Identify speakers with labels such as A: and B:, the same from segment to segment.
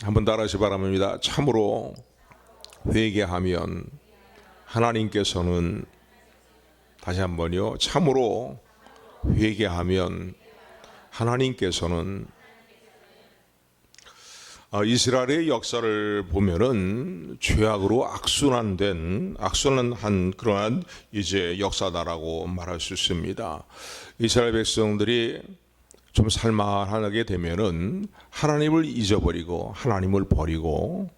A: 한번 따라하시 바랍니다. 참으로 회개하면 하나님께서는, 다시 한번요, 참으로 회개하면 하나님께서는. 이스라엘의 역사를 보면은 죄악으로 악순환한 그러한 이제 역사다라고 말할 수 있습니다. 이스라엘 백성들이 좀 살만하게 되면은 하나님을 잊어버리고 하나님을 버리고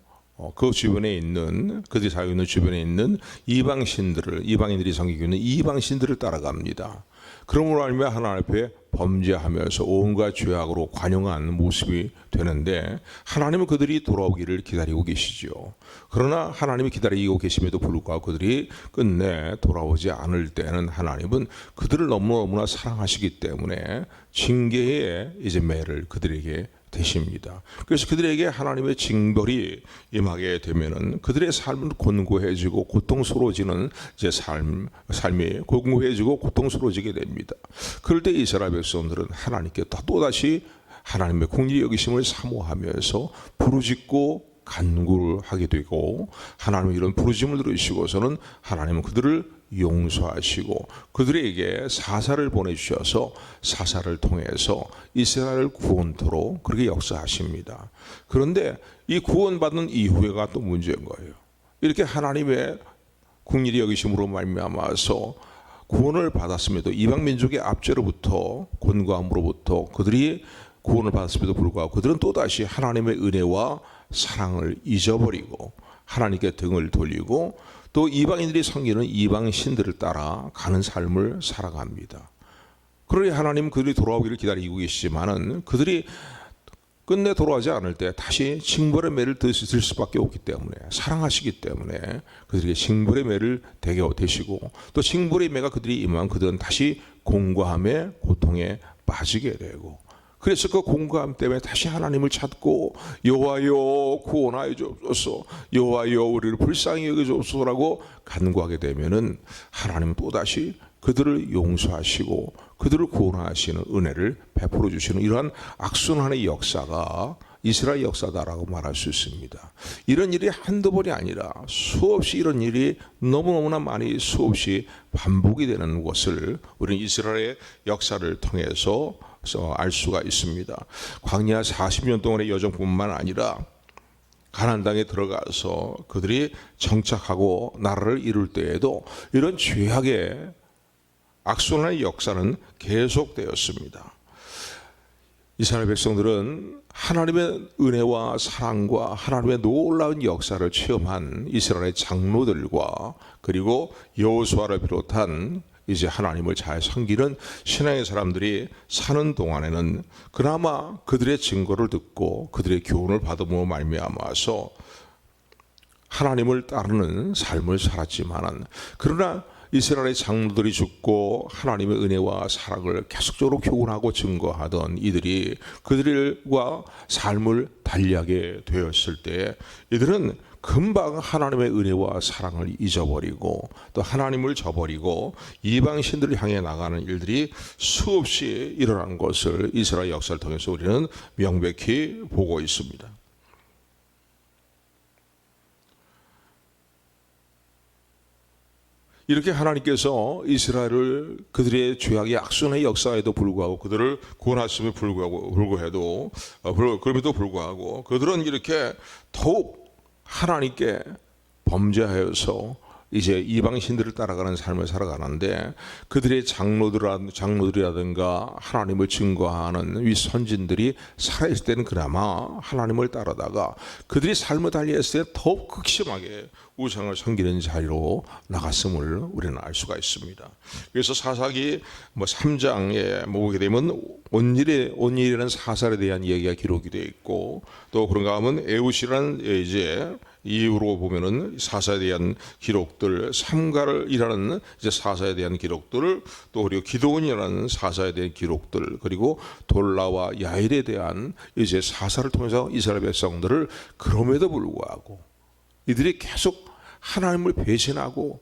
A: 그 주변에 있는, 그들이 살고 있는 주변에 있는 이방인들이 섬기고 있는 이방신들을 따라갑니다. 그러므로 하나님의 하나님 앞에 범죄하면서 온갖 죄악으로 관용한 모습이 되는데, 하나님은 그들이 돌아오기를 기다리고 계시죠. 그러나 하나님이 기다리고 계심에도 불구하고 그들이 끝내 돌아오지 않을 때는 하나님은 그들을 너무나 사랑하시기 때문에 징계의 이제 매를 그들에게 되십니다. 그래서 그들에게 하나님의 징벌이 임하게 되면은 그들의 삶은 곤고해지고 고통스러워지는 이제 삶이 곤고해지고 고통스러워지게 됩니다. 그럴 때 이스라엘 백성들은 하나님께 또다시 하나님의 긍휼히 여기심을 사모하면서 부르짖고 간구를 하게 되고, 하나님의 이런 부르짖음을 들으시고서는 하나님은 그들을 용서하시고 그들에게 사사를 보내주셔서 사사를 통해서 이스라엘을 구원토록 그렇게 역사하십니다. 그런데 이 구원받은 이후에가 또 문제인 거예요. 이렇게 하나님의 긍휼히 여기심으로 말미암아서 구원을 받았음에도, 이방 민족의 압제로부터, 곤고함으로부터 그들이 구원을 받았음에도 불구하고 그들은 또다시 하나님의 은혜와 사랑을 잊어버리고 하나님께 등을 돌리고 또 이방인들이 섬기는 이방 신들을 따라 가는 삶을 살아갑니다. 그러니 하나님은 그들이 돌아오기를 기다리고 계시지만은 그들이 끝내 돌아오지 않을 때 다시 징벌의 매를 드실 수밖에 없기 때문에, 사랑하시기 때문에 그들에게 징벌의 매를 대게 되시고, 또 징벌의 매가 그들이 임하면 그들은 다시 공고함에 고통에 빠지게 되고, 그래서 그 공고함 때문에 다시 하나님을 찾고 여호와여 구원하여 주옵소서, 여호와여 우리를 불쌍히 여겨 주옵소서라고 간구하게 되면은 하나님은 또다시 그들을 용서하시고 그들을 구원하시는 은혜를 베풀어 주시는 이러한 악순환의 역사가 이스라엘 역사다라고 말할 수 있습니다. 이런 일이 한두 번이 아니라 수없이 이런 일이 너무너무나 많이 수없이 반복이 되는 것을 우리는 이스라엘의 역사를 통해서 알 수가 있습니다. 광야 40년 동안의 여정뿐만 아니라 가나안 땅에 들어가서 그들이 정착하고 나라를 이룰 때에도 이런 죄악의 악순환의 역사는 계속되었습니다. 이스라엘 백성들은 하나님의 은혜와 사랑과 하나님의 놀라운 역사를 체험한 이스라엘의 장로들과 그리고 여호수아를 비롯한 이제 하나님을 잘 섬기는 신앙의 사람들이 사는 동안에는 그나마 그들의 증거를 듣고 그들의 교훈을 받음으로 말미암아서 하나님을 따르는 삶을 살았지만은, 그러나 이스라엘의 장로들이 죽고 하나님의 은혜와 사랑을 계속적으로 교훈하고 증거하던 이들이 그들과 삶을 달리하게 되었을 때 이들은 금방 하나님의 은혜와 사랑을 잊어버리고 또 하나님을 저버리고 이방 신들을 향해 나가는 일들이 수없이 일어난 것을 이스라엘 역사를 통해서 우리는 명백히 보고 있습니다. 이렇게 하나님께서 이스라엘을 그들의 죄악의 악순환의 역사에도 불구하고 그들을 구원하심에 불구해도 그럼에도 불구하고 그들은 이렇게 더욱 하나님께 범죄하여서 이제 이방 신들을 따라가는 삶을 살아가는데, 그들의 장로들이라든가 하나님을 증거하는 위 선진들이 살아있을 때는 그나마 하나님을 따르다가 그들이 삶을 달리했을 때 더욱 극심하게 우상을 섬기는 자리로 나갔음을 우리는 알 수가 있습니다. 그래서 사사기 3장에 보게 되면 온일이라는 사살에 대한 얘기가 기록이 되어 있고, 또 그런가 하면 에웃이라는 이제 이후로 보면은 사사에 대한 기록들, 삼갈이라는 이제 사사에 대한 기록들을, 또 그리고 기드온이라는 사사에 대한 기록들, 그리고 돌라와 야일에 대한 이제 사사를 통해서 이스라엘 백성들을, 그럼에도 불구하고 이들이 계속 하나님을 배신하고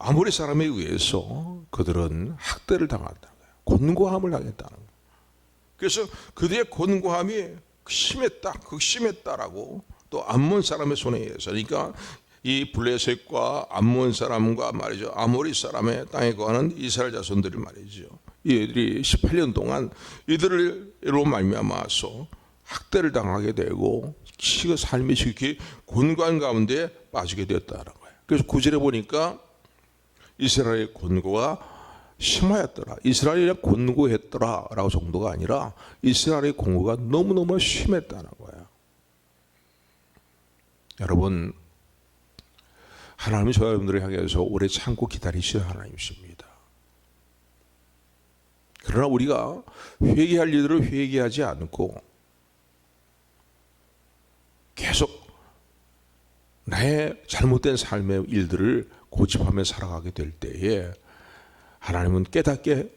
A: 아모리 사람에 의해서 그들은 학대를 당한다는 거예요. 곤고함을 당했다는 거예요. 그래서 그들의 곤고함이 심했다, 극심했다라고 또 암몬 사람의 손에 의해서, 그러니까 이 블레셋과 암몬 사람과 말이죠, 아모리 사람의 땅에 거하는 이스라엘 자손들이 말이죠, 이들이 18년 동안 이들로 말미암아서 학대를 당하게 되고 삶이 지극히 곤고한 가운데 빠지게 되었다는 거예요. 그래서 9절에 보니까 이스라엘의 곤고가 심하였더라. 이스라엘이 곤고했더라 라고 정도가 아니라 이스라엘의 곤고가 너무너무 심했다는 거예요. 여러분, 하나님은 저 여러분들을 향해서 오래 참고 기다리시는 하나님이십니다. 그러나 우리가 회개할 일들을 회개하지 않고 계속 나의 잘못된 삶의 일들을 고집하며 살아가게 될 때에 하나님은 깨닫게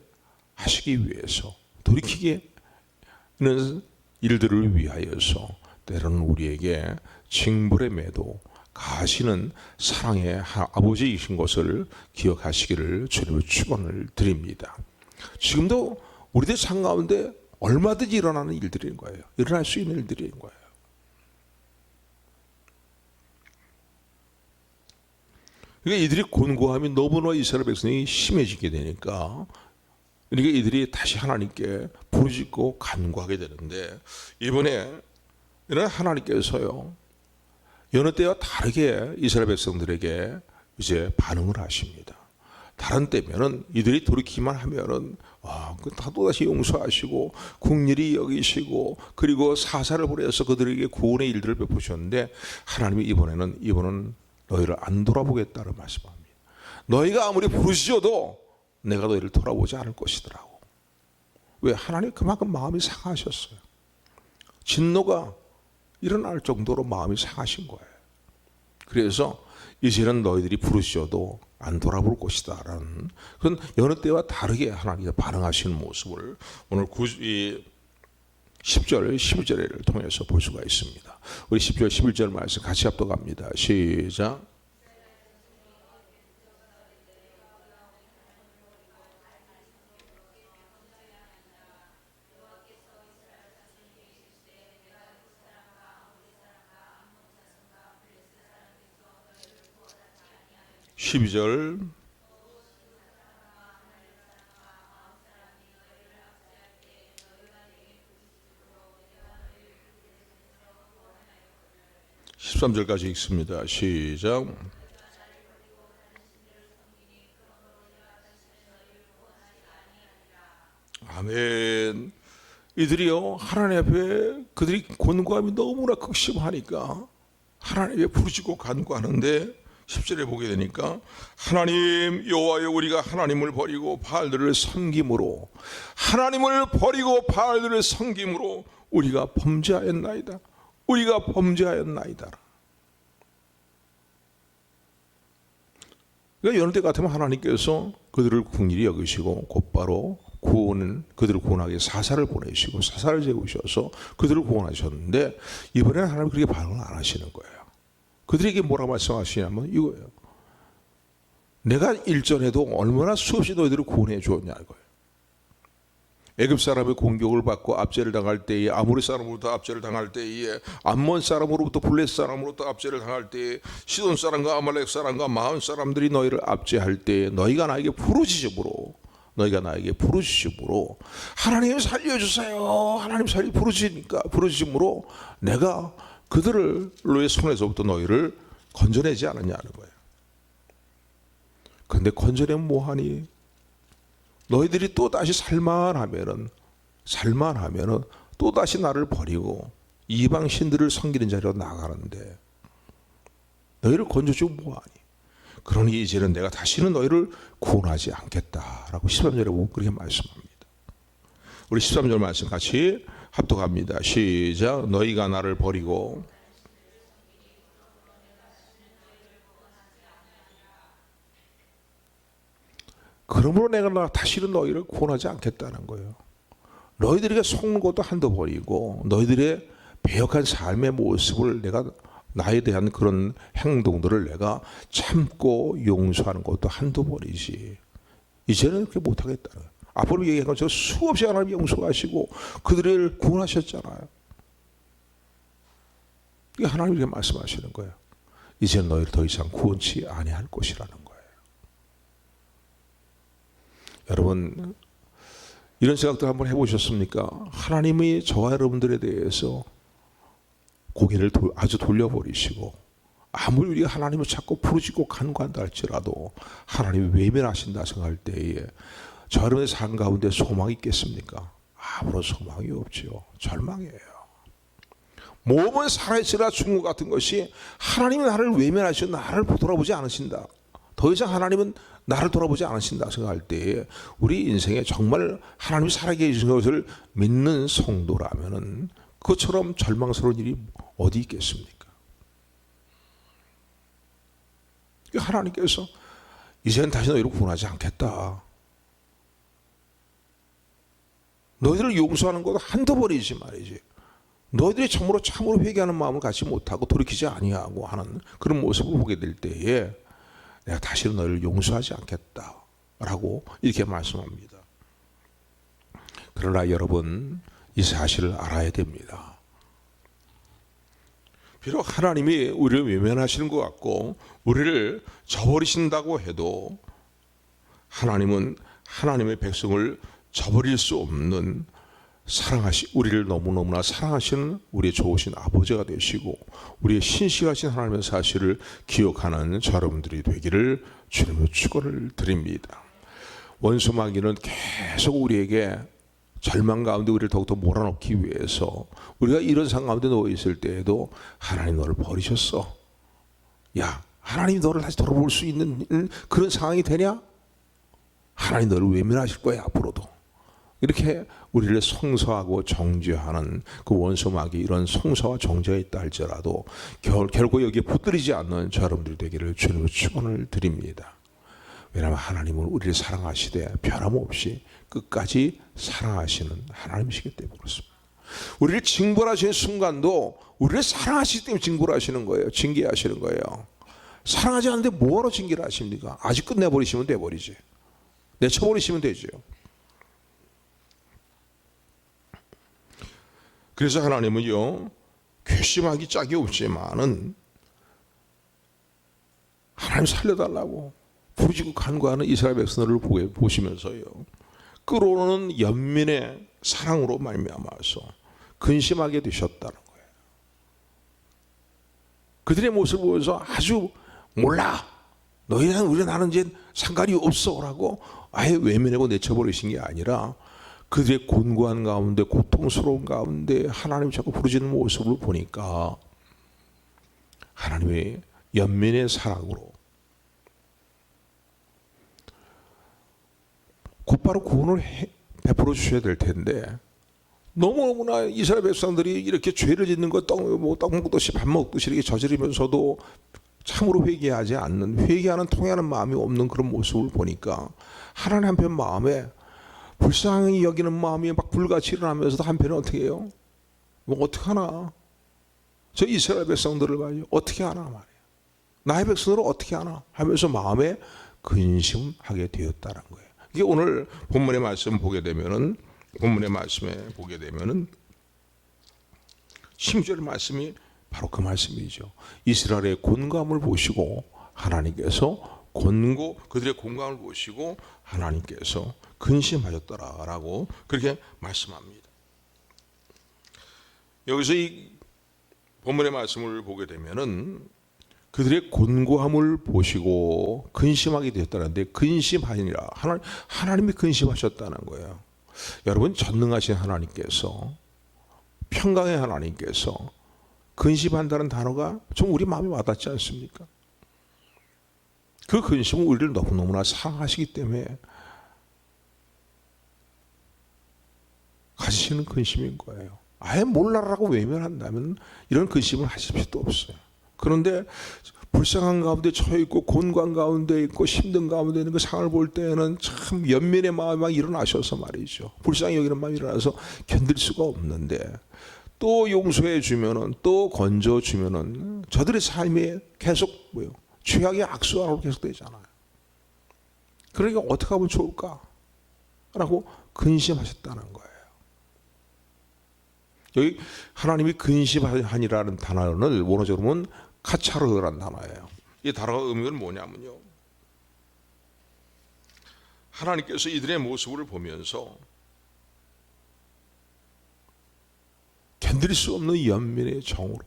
A: 하시기 위해서 돌이키게 하는 일들을 위하여서 때로는 우리에게 징벌의 매도 가하시는 사랑의 아버지이신 것을 기억하시기를 주님의 축원을 드립니다. 지금도 우리들 삶 가운데 얼마든지 일어나는 일들인 거예요. 일어날 수 있는 일들인 거예요. 그러니까 이들이 곤고함이 너무나 이스라엘 백성이 심해지게 되니까, 그러니까 이들이 다시 하나님께 부르짖고 간구하게 되는데, 이번에 이런 하나님께서요 여느 때와 다르게 이스라엘 백성들에게 이제 반응을 하십니다. 다른 때면은 이들이 돌이키기만 하면은 다 또다시 용서하시고 긍휼히 여기시고 그리고 사사를 보내서 그들에게 구원의 일들을 베푸셨는데, 하나님이 이번은 너희를 안 돌아보겠다는 말씀합니다. 너희가 아무리 부르짖어도 내가 너희를 돌아보지 않을 것이더라고. 왜? 하나님 그만큼 마음이 상하셨어요. 진노가 일어날 정도로 마음이 상하신 거예요. 그래서 이제는 너희들이 부르짖어도 안 돌아볼 것이다 라는 그런 여느 때와 다르게 하나님이 반응하시는 모습을 오늘 10절, 11절을 통해서 볼 수가 있습니다. 우리 10절, 11절 말씀 같이 합독합니다. 시작. (12절) (13절까지) 읽습니다. 시작. 아멘. 이들이요 하나님 앞에 그들이 곤고함이 너무나 극심하니까 하나님 앞에 부르짖고 간구하는데, 10절에 보게 되니까 하나님 여호와여, 우리가 하나님을 버리고 바알들을 섬김으로, 하나님을 버리고 바알들을 섬김으로 우리가 범죄하였나이다. 우리가 범죄하였나이다. 그러니까 여느 때 같으면 하나님께서 그들을 긍휼히 여기시고 곧바로 그들을 구원하게 사사를 보내시고 사사를 세우셔서 그들을 구원하셨는데, 이번에는 하나님 그렇게 반응을 안 하시는 거예요. 그들에게 뭐라고 말씀하시냐면 이거예요. 내가 일전에도 얼마나 수없이 너희들을 구원해 주었냐는 거예요. 애굽 사람의 공격을 받고 압제를 당할 때에, 아모리 사람으로부터 압제를 당할 때에, 암몬 사람으로부터 블레셋 사람으로부터 압제를 당할 때에, 시돈 사람과 아말렉 사람과 마온 사람들이 너희를 압제할 때에 너희가 나에게 부르짖음으로 하나님 살려주세요, 하나님 부르짖음으로 내가 그들의 손에서부터 너희를 건져내지 않았냐는 거예요. 그런데 건져내면 뭐하니? 너희들이 또 다시 살만하면은 또 다시 나를 버리고 이방 신들을 섬기는 자리로 나가는데 너희를 건져주면 뭐하니? 그러니 이제는 내가 다시는 너희를 구원하지 않겠다라고 13절에 보고 그렇게 말씀합니다. 우리 13절 말씀 같이 합독합니다. 시작. 너희가 나를 버리고 그러므로 내가 다시는 너희를 구원하지 않겠다는 거예요. 너희들에게 속는 것도 한도 버리고 너희들의 배역한 삶의 모습을 내가 나에 대한 그런 행동들을 내가 참고 용서하는 것도 한두 번이지. 이제는 그렇게 못하겠다. 앞으로 얘기한 것처럼 수없이 하나님 용서하시고 그들을 구원하셨잖아요. 이게 하나님이 이렇게 말씀하시는 거예요. 이제는 너희를 더 이상 구원치 아니할 것이라는 거예요. 여러분, 이런 생각도 한번 해보셨습니까? 하나님이 저와 여러분들에 대해서 고개를 아주 돌려버리시고 아무리 우리가 하나님을 찾고 부르짖고 간구한다 할지라도 하나님이 외면하신다 생각할 때에 저 여러분의 삶 가운데 소망이 있겠습니까? 아무런 소망이 없지요. 절망이에요. 몸은 살아있으나 죽은 것 같은 것이 하나님은 나를 외면하시고 나를 돌아보지 않으신다. 더 이상 하나님은 나를 돌아보지 않으신다 생각할 때에 우리 인생에 정말 하나님이 살아계신 것을 믿는 성도라면은 그것처럼 절망스러운 일이 어디 있겠습니까? 하나님께서 이제는 다시 너희를 구원하지 않겠다. 너희들을 용서하는 것도 한두 번이지 말이지. 너희들이 참으로 회개하는 마음을 갖지 못하고 돌이키지 아니하고 하는 그런 모습을 보게 될 때에 내가 다시는 너희를 용서하지 않겠다라고 이렇게 말씀합니다. 그러나 여러분, 이 사실을 알아야 됩니다. 비록 하나님이 우리를 외면하시는 것 같고 우리를 저버리신다고 해도 하나님은 하나님의 백성을 저버릴 수 없는 우리를 너무너무나 사랑하시는 우리의 좋으신 아버지가 되시고 우리의 신실하신 하나님의 사실을 기억하는 저 여러분들이 되기를 주님의 축원을 드립니다. 원수 마귀는 계속 우리에게 절망 가운데 우리를 더욱더 몰아넣기 위해서 우리가 이런 상황 가운데 놓여 있을 때에도 하나님 너를 버리셨어. 야, 하나님 너를 다시 돌아볼 수 있는 그런 상황이 되냐? 하나님 너를 외면하실 거야 앞으로도. 이렇게 우리를 성서하고 정죄하는 그 원수 마귀 이런 성서와 정죄가 있다 할지라도 결국 여기에 붙들리지 않는 저 여러분들이 되기를 주님의 축원을 드립니다. 왜냐하면 하나님은 우리를 사랑하시되 변함없이 끝까지 사랑하시는 하나님이시기 때문에 그렇습니다. 우리를 징벌하시는 순간도 우리를 사랑하시기 때문에 징벌하시는 거예요. 징계하시는 거예요. 사랑하지 않는데 뭐하러 징계를 하십니까? 아직 끝내버리시면 돼버리지. 내쳐버리시면 되죠. 그래서 하나님은요, 괘씸하기 짝이 없지만은 하나님 살려달라고 부르짖고 간구하는 이스라엘 백성들을 보시면서요, 끌어오는 연민의 사랑으로 말미암아서 근심하게 되셨다는 거예요. 그들의 모습을 보면서 아주 몰라, 너희랑 우리 나는 이제 상관이 없어라고 아예 외면하고 내쳐버리신 게 아니라 그들의 곤고한 가운데 고통스러운 가운데 하나님 자꾸 부르짖는 모습을 보니까 하나님의 연민의 사랑으로 곧바로 구원을 베풀어 주셔야 될 텐데 너무너무나 이스라엘 백성들이 이렇게 죄를 짓는 것 떡 먹듯이 밥 먹듯이 이렇게 저지르면서도 참으로 회개하지 않는, 회개하는 통하는 마음이 없는 그런 모습을 보니까 하나님 한편 마음에 불쌍히 여기는 마음이 막 불같이 일어나면서도 한편은 어떻게 해요? 뭐 어떻게 하나? 저 이스라엘 백성들을 봐요. 어떻게 하나 말이에요. 나의 백성들을 어떻게 하나? 하면서 마음에 근심하게 되었다는 거예요. 이게 오늘 본문의 말씀 보게 되면은 16절 말씀이 바로 그 말씀이죠. 이스라엘의 곤고함을 보시고 하나님께서 그들의 곤고함을 보시고 하나님께서 근심하셨더라라고 그렇게 말씀합니다. 여기서 이 본문의 말씀을 보게 되면은 그들의 곤고함을 보시고 근심하게 되었다는데 근심하니라 하나님이 근심하셨다는 거예요. 여러분, 전능하신 하나님께서, 평강의 하나님께서 근심한다는 단어가 좀 우리 마음에 와닿지 않습니까? 그 근심은 우리를 너무너무나 사랑하시기 때문에 가지시는 근심인 거예요. 아예 몰라라고 외면한다면 이런 근심을 하실 필요도 없어요. 그런데 불쌍한 가운데 처해있고 곤고한 가운데 있고 힘든 가운데 있는 그 상황을 볼 때에는 참 연민의 마음이 막 일어나셔서 말이죠. 불쌍히 여기는 마음이 일어나서 견딜 수가 없는데 또 용서해 주면은, 또 건져 주면은 저들의 삶이 계속 뭐요? 죄악의 악수 안으로 계속 되잖아요. 그러니까 어떻게 하면 좋을까라고 근심하셨다는 거예요. 여기 하나님이 근심하니라는 단어를 원어적으로 보면 카차르라는 단어예요. 이 단어가 의미는 뭐냐면요, 하나님께서 이들의 모습을 보면서 견딜 수 없는 연민의 정으로,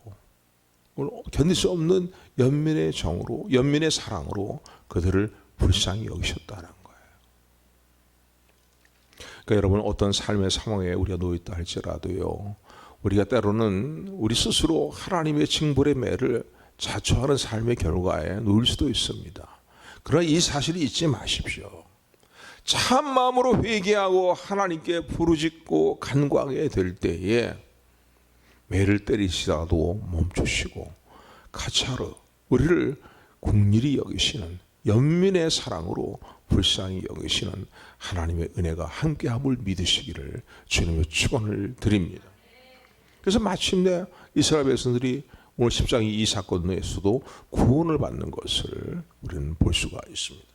A: 견딜 수 없는 연민의 정으로, 연민의 사랑으로 그들을 불쌍히 여기셨다는 거예요. 그러니까 여러분, 어떤 삶의 상황에 우리가 놓여있다 할지라도요, 우리가 때로는 우리 스스로 하나님의 징벌의 매를 자초하는 삶의 결과에 놓일 수도 있습니다. 그러나 이 사실을 잊지 마십시오. 참 마음으로 회개하고 하나님께 부르짖고 간구하게 될 때에 매를 때리시다도 멈추시고 카차르, 우리를 긍휼히 여기시는 연민의 사랑으로 불쌍히 여기시는 하나님의 은혜가 함께함을 믿으시기를 주님의 축원을 드립니다. 그래서 마침내 이스라엘 백성들이 오늘 10장 이 사건에서도 구원을 받는 것을 우리는 볼 수가 있습니다.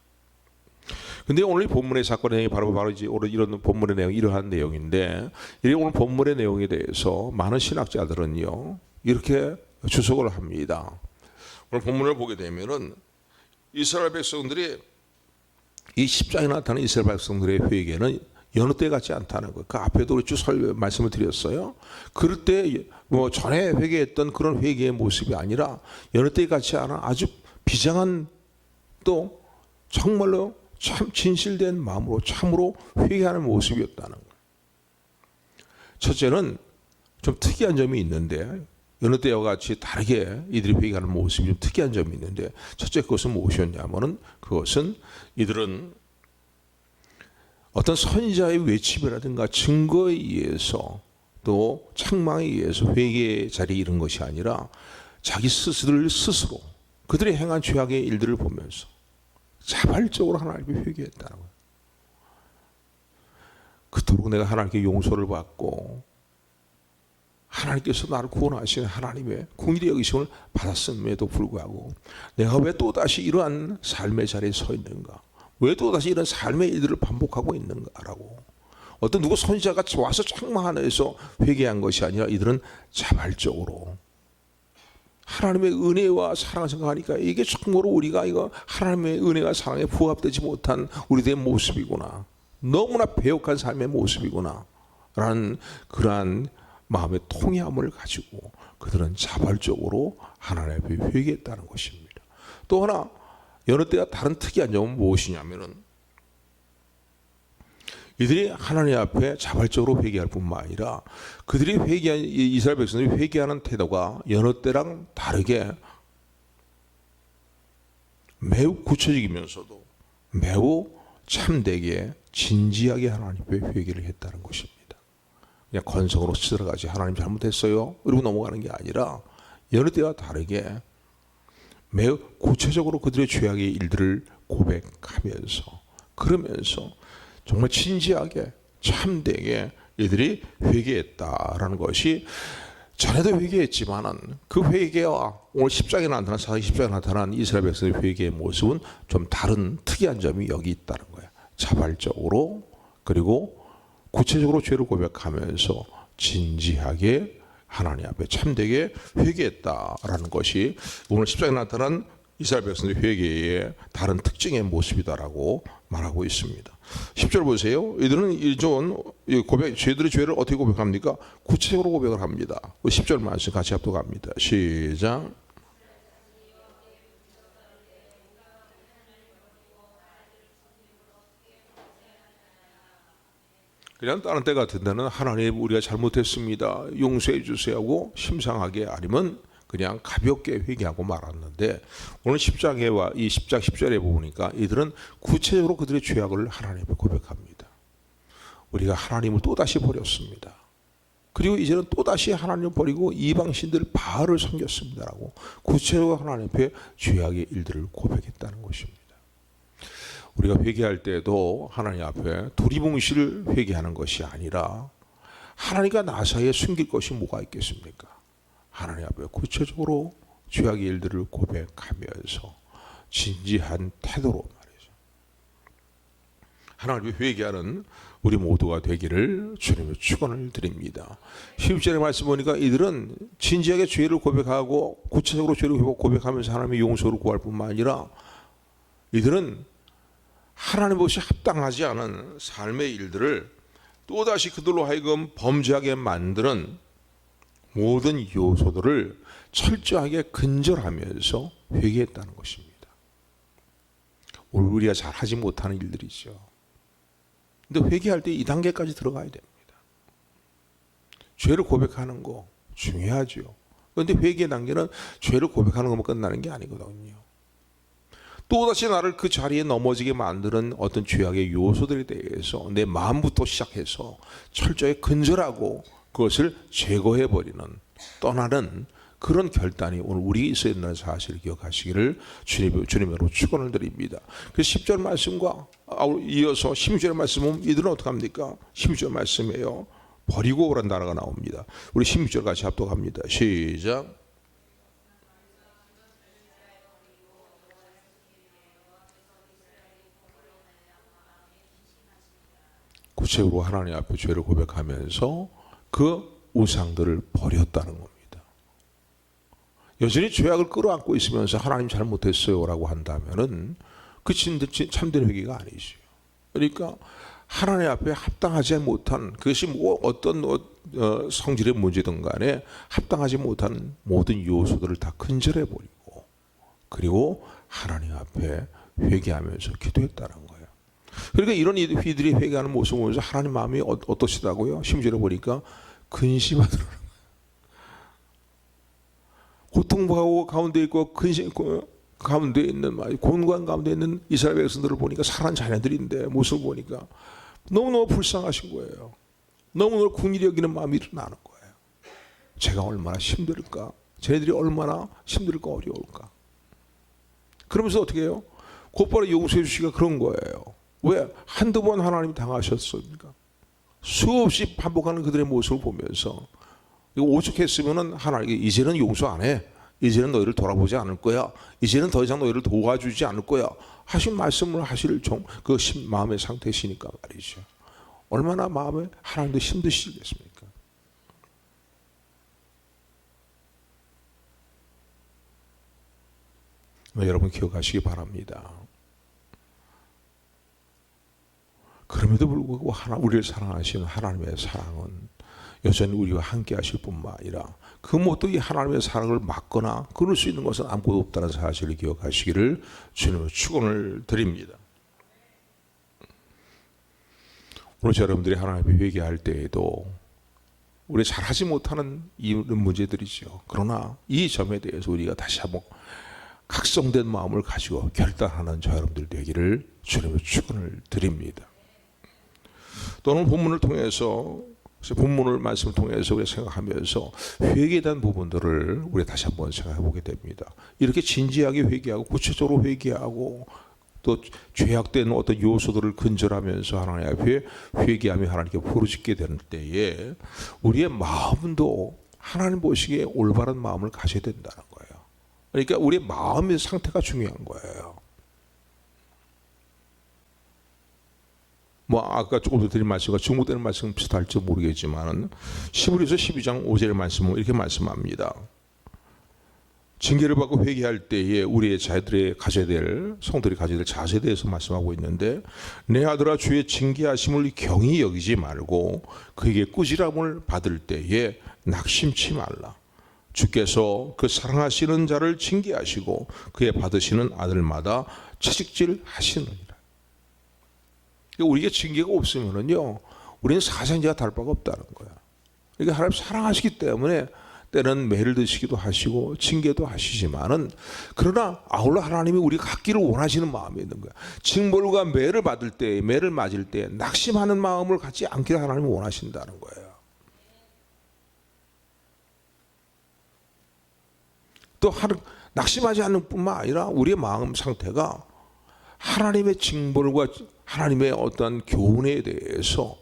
A: 근데 오늘 본문의 사건의 내용이 바로 이제 이런 본문의 내용이 이러한 내용인데, 이 오늘 본문의 내용에 대해서 많은 신학자들은요 이렇게 주석을 합니다. 오늘 본문을 보게 되면은 이스라엘 백성들이 이 10장에 나타나는 이스라엘 백성들의 회개는 여느 때 같지 않다는 거예요. 그 앞에도 쭉 말씀을 드렸어요. 그럴 때 뭐 전에 회개했던 그런 회개의 모습이 아니라 여느 때 같지 않아 아주 비장한, 또 정말로 참 진실된 마음으로 참으로 회개하는 모습이었다는 거예요. 첫째는 좀 특이한 점이 있는데, 여느 때와 같이 다르게 이들이 회개하는 모습이 좀 특이한 점이 있는데, 첫째 그것은 무엇이었냐면은, 그것은 이들은 어떤 선지자의 외침이라든가 증거에 의해서 또 책망에 의해서 회개의 자리에 이른 것이 아니라 자기 스스로 그들이 행한 죄악의 일들을 보면서 자발적으로 하나님께 회개했다는 거예요. 그토록 내가 하나님께 용서를 받고 하나님께서 나를 구원하시는 하나님의 긍휼히 여기심을 받았음에도 불구하고 내가 왜 또다시 이러한 삶의 자리에 서 있는가, 왜 또다시 이런 삶의 일들을 반복하고 있는가라고, 어떤 누구 선지자가 와서 책망하는 데서 회개한 것이 아니라 이들은 자발적으로 하나님의 은혜와 사랑을 생각하니까 이게 참으로 우리가 이거 하나님의 은혜와 사랑에 부합되지 못한 우리들의 모습이구나, 너무나 배역한 삶의 모습이구나 라는 그러한 마음의 통회함을 가지고 그들은 자발적으로 하나님 앞에 회개했다는 것입니다. 또 하나 여느 때와 다른 특이한 점은 무엇이냐면은, 이들이 하나님 앞에 자발적으로 회개할 뿐만 아니라 그들이 회개한, 이스라엘 백성들이 회개하는 태도가 여느 때랑 다르게 매우 구체적이면서도 매우 참되게 진지하게 하나님 앞에 회개를 했다는 것입니다. 그냥 건성으로 들어가지 하나님 잘못했어요 그리고 넘어가는 게 아니라 여느 때와 다르게 매우 구체적으로 그들의 죄악의 일들을 고백하면서, 그러면서 정말 진지하게 참되게 이들이 회개했다라는 것이, 전에도 회개했지만은 그 회개와 오늘 10장에 나타난, 사사기 10장에 나타난 이스라엘 백성의 회개의 모습은 좀 다른 특이한 점이 여기 있다는 거예요. 자발적으로 그리고 구체적으로 죄를 고백하면서 진지하게 하나님 앞에 참되게 회개했다라는 것이 오늘 10장에 나타난 이스라엘 백성의 회개의 다른 특징의 모습이다라고 말하고 있습니다. 10절 보세요. 이들은 이전 고백, 죄들의 죄를 어떻게 고백합니까? 구체적으로 고백을 합니다. 10절 말씀 같이 합독합니다. 시작. 그냥 다른 때 같은 데는 하나님 우리가 잘못했습니다, 용서해 주세요 하고 심상하게, 아니면 그냥 가볍게 회개하고 말았는데, 오늘 10장에와 이 10장 10절에 보니까 이들은 구체적으로 그들의 죄악을 하나님께 고백합니다. 우리가 하나님을 또다시 버렸습니다. 그리고 이제는 또다시 하나님을 버리고 이방신들 바알을 섬겼습니다라고 구체적으로 하나님 앞에 죄악의 일들을 고백했다는 것입니다. 우리가 회개할 때도 하나님 앞에 두리뭉실 회개하는 것이 아니라 하나님과 나 사이에 숨길 것이 뭐가 있겠습니까? 하나님 앞에 구체적으로 죄악의 일들을 고백하면서 진지한 태도로 말이죠. 하나님 앞에 회개하는 우리 모두가 되기를 주님의 축원을 드립니다. 10절의 말씀 보니까 이들은 진지하게 죄를 고백하고 구체적으로 죄를 고백하면서 하나님의 용서를 구할 뿐만 아니라 이들은 하나님 없이 합당하지 않은 삶의 일들을 또다시 그들로 하여금 범죄하게 만드는 모든 요소들을 철저하게 근절하면서 회개했다는 것입니다. 우리가 잘 하지 못하는 일들이죠. 근데 회개할 때 이 단계까지 들어가야 됩니다. 죄를 고백하는 거 중요하죠. 그런데 회개 단계는 죄를 고백하는 것만 끝나는 게 아니거든요. 또다시 나를 그 자리에 넘어지게 만드는 어떤 죄악의 요소들에 대해서 내 마음부터 시작해서 철저히 근절하고 그것을 제거해버리는, 떠나는 그런 결단이 오늘 우리에게 있어야 된다는 사실을 기억하시기를 주님으로 축원을 드립니다. 그래서 10절 말씀과 이어서 16절 말씀은 이들은 어떻게 합니까? 16절 말씀이에요. 버리고 오란 단어가 나옵니다. 우리 16절 같이 합독합니다. 시작. 구체적으로 하나님 앞에 죄를 고백하면서 그 우상들을 버렸다는 겁니다. 여전히 죄악을 끌어안고 있으면서 하나님 잘못했어요 라고 한다면은 그 참된 회개가 아니죠. 그러니까 하나님 앞에 합당하지 못한, 그것이 뭐 어떤 성질의 문제든 간에 합당하지 못한 모든 요소들을 다 근절해 버리고 그리고 하나님 앞에 회개하면서 기도했다는 거예요. 그러니까 이런 이들이 회개하는 모습을 보면서 하나님 마음이 어떠시다고요? 심지어 보니까 근심하더라고요. 고통 가운데 있고 근심 가운데 있는, 곤고한 가운데 있는 이스라엘 백성들을 보니까 사랑하는 자녀들인데 모습을 보니까 너무너무 불쌍하신 거예요. 너무너무 긍휼히 여기는 마음이 일어나는 거예요. 제가 얼마나 힘들까, 쟤네들이 얼마나 힘들까, 어려울까. 그러면서 어떻게 해요? 곧바로 용서해 주시기가 그런 거예요. 왜? 한두 번 하나님이 당하셨으니까. 수없이 반복하는 그들의 모습을 보면서 이거 오죽했으면은 하나님께 이제는 용서 안 해. 이제는 너희를 돌아보지 않을 거야. 이제는 더 이상 너희를 도와주지 않을 거야. 하신 말씀을 하실 그 마음의 상태시니까 말이죠. 얼마나 마음에 하나님도 힘드시겠습니까? 여러분 기억하시기 바랍니다. 그럼에도 불구하고 우리를 사랑하시는 하나님의 사랑은 여전히 우리와 함께 하실 뿐만 아니라 그 모두 이 하나님의 사랑을 막거나 끊을 수 있는 것은 아무것도 없다는 사실을 기억하시기를 주님의 축원을 드립니다. 오늘 여러분들이 하나님 앞에 회개할 때에도 우리 잘하지 못하는 이런 문제들이죠. 그러나 이 점에 대해서 우리가 다시 한번 각성된 마음을 가지고 결단하는 저 여러분들 되기를 주님의 축원을 드립니다. 또는 본문을 통해서 본문을 말씀을 통해서 우리가 생각하면서 회개에 대한 부분들을 우리 다시 한번 생각해 보게 됩니다. 이렇게 진지하게 회개하고 구체적으로 회개하고 또 죄악된 어떤 요소들을 근절하면서 하나님 앞에 회개하며 하나님께 부르짖게 되는 때에 우리의 마음도 하나님 보시기에 올바른 마음을 가져야 된다는 거예요. 그러니까 우리의 마음의 상태가 중요한 거예요. 아까 조금 더 드린 말씀과 중복되는 말씀 비슷할지 모르겠지만 히브리서 12장 5절의 말씀은 이렇게 말씀합니다. 징계를 받고 회개할 때에 우리의 자들의 가져야 될, 성들이 가져야 될 자세에 대해서 말씀하고 있는데, 내 아들아 주의 징계하심을 경히 여기지 말고 그에게 꾸지람을 받을 때에 낙심치 말라. 주께서 그 사랑하시는 자를 징계하시고 그의 받으시는 아들마다 채찍질 하시느니라. 우리에게 징계가 없으면은요, 우리는 사상자가 다를 바가 없다는 거야. 그러니까 하나님 사랑하시기 때문에 때는 매를 드시기도 하시고 징계도 하시지만은, 그러나 아울러 하나님이 우리가 갖기를 원하시는 마음이 있는 거야. 징벌과 매를 받을 때, 매를 맞을 때 낙심하는 마음을 갖지 않기를 하나님이 원하신다는 거예요. 또 낙심하지 않는 뿐만 아니라 우리의 마음 상태가 하나님의 징벌과 하나님의 어떤 교훈에 대해서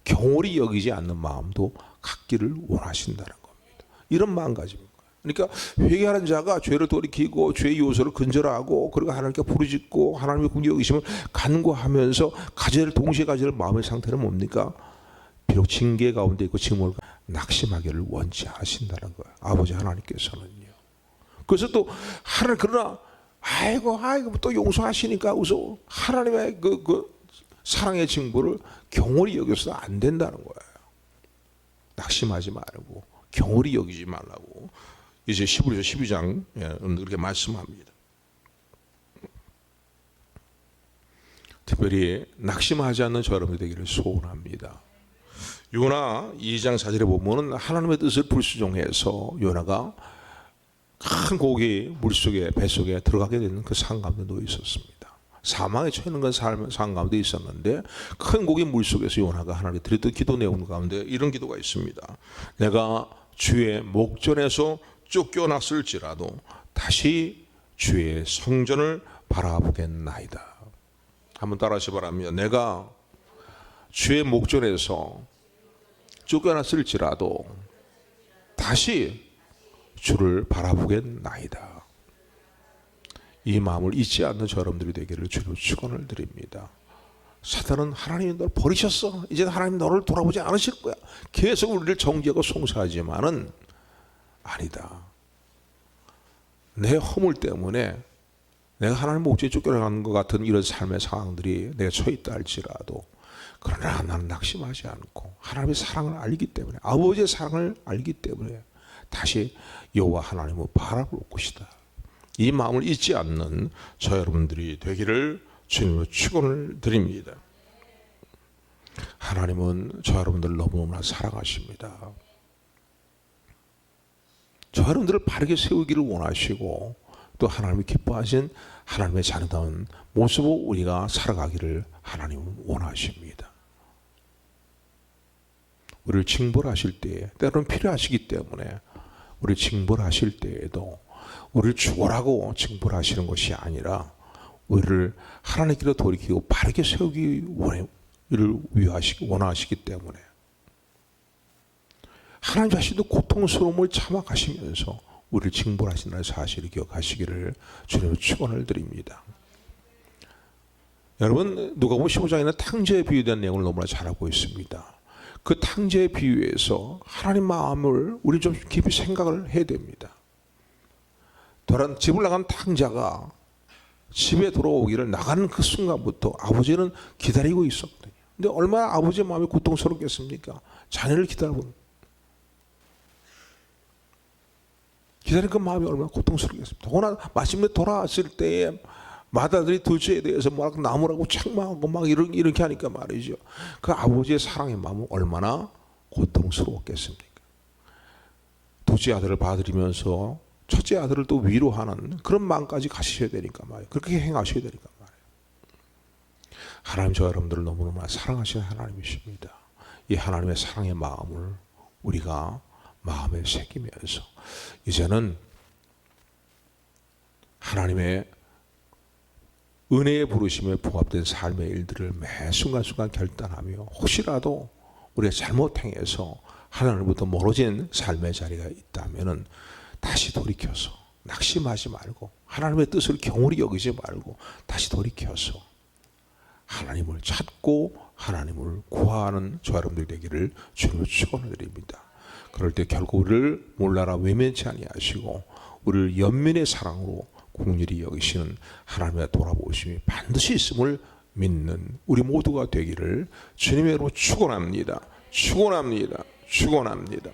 A: 경홀히 여기지 않는 마음도 갖기를 원하신다는 겁니다. 이런 마음가짐입니다. 그러니까 회개하는 자가 죄를 돌이키고 죄의 요소를 근절하고 그리고 하나님께 부르짖고 하나님의 긍휼히 여기심을 간구하면서 가지를 동시에 가지를 마음의 상태는 뭡니까? 비록 징계 가운데 있고 징벌 낙심하기를 원치 않으신다는 거예요. 아버지 하나님께서는요. 그래서 또 하나님 그러나 아이고 또 용서하시니까 우서 하나님의 그 사랑의 징벌을 경홀히 여겨서 안 된다는 거예요. 낙심하지 말고 경홀히 여기지 말라고 이제 히브리서 12장 그렇게 말씀합니다. 특별히 낙심하지 않는 저 여러분들 되기를 소원합니다. 요나 2장 4절에 보면은 하나님의 뜻을 불순종해서 요나가 큰 고기 물속에 뱃속에 들어가게 되는 그 상황 가운데 놓여 있었습니다. 사망에 처해는 건 상황 가운데 있었는데 큰 고기 물속에서 요나가 하나님께 드렸던 기도 내용 가운데 이런 기도가 있습니다. 내가 주의 목전에서 쫓겨났을지라도 다시 주의 성전을 바라보겠나이다. 한번 따라하시 바랍니다. 내가 주의 목전에서 쫓겨났을지라도 다시 주를 바라보겠나이다. 이 마음을 잊지 않는 저 여러분들이 되기를 주로 축원을 드립니다. 사탄은 하나님이 너를 버리셨어. 이제 하나님 너를 돌아보지 않으실 거야. 계속 우리를 정죄하고 송사하지만은 아니다. 내 허물 때문에 내가 하나님 목적에 쫓겨나가는 것 같은 이런 삶의 상황들이 내가 처해 있다 할지라도 그러나 나는 낙심하지 않고 하나님의 사랑을 알기 때문에 아버지의 사랑을 알기 때문에 다시 여호와 하나님을 바라볼 것이다. 이 마음을 잊지 않는 저 여러분들이 되기를 주님으로 축원을 드립니다. 하나님은 저 여러분들을 너무너무나 사랑하십니다. 저 여러분들을 바르게 세우기를 원하시고 또 하나님이 기뻐하신 하나님의 자녀다운 모습으로 우리가 살아가기를 하나님은 원하십니다. 우리를 징벌하실 때에 때로는 필요하시기 때문에 우리를 징벌하실 때에도 우리를 죽어라고 징벌하시는 것이 아니라 우리를 하나님께로 돌이키고 바르게 세우기 원하시기 때문에 하나님 자신도 고통스러움을 참아 가시면서 우리를 징벌하신다는 사실을 기억하시기를 주님으로 축원을 드립니다. 여러분 누가복음 15장에는 탕자에 비유된 내용을 너무나 잘 알고 있습니다. 그 탕자의 비유에서 하나님 마음을 우리 좀 깊이 생각을 해야 됩니다. 집을 나간 탕자가 집에 돌아오기를 나가는 그 순간부터 아버지는 기다리고 있었거든요. 근데 얼마나 아버지의 마음이 고통스럽겠습니까? 자녀를 기다리는 그 마음이 얼마나 고통스럽겠습니까? 더구나 마침내 돌아왔을 때에 맏아들이 둘째에 대해서 막 나무라고 책망하고 막 이렇게 하니까 말이죠. 그 아버지의 사랑의 마음은 얼마나 고통스러웠겠습니까? 둘째 아들을 봐드리면서 첫째 아들을 또 위로하는 그런 마음까지 가시셔야 되니까 말이에요. 그렇게 행하셔야 되니까 말이에요. 하나님 저 여러분들을 너무너무 사랑하시는 하나님이십니다. 이 하나님의 사랑의 마음을 우리가 마음에 새기면서 이제는 하나님의 은혜의 부르심에 부합된 삶의 일들을 매 순간순간 결단하며 혹시라도 우리가 잘못 행해서 하나님으로부터 멀어진 삶의 자리가 있다면 다시 돌이켜서 낙심하지 말고 하나님의 뜻을 경홀히 여기지 말고 다시 돌이켜서 하나님을 찾고 하나님을 구하는 저 여러분들 되기를 주님으로 축원을 드립니다. 그럴 때 결국 우리를 몰라라 외면치 아니하시고 우리를 연민의 사랑으로 긍휼히 여기시는 하나님의 돌아보심이 반드시 있음을 믿는 우리 모두가 되기를 주님의 이름으로 축원합니다. 축원합니다. 축원합니다.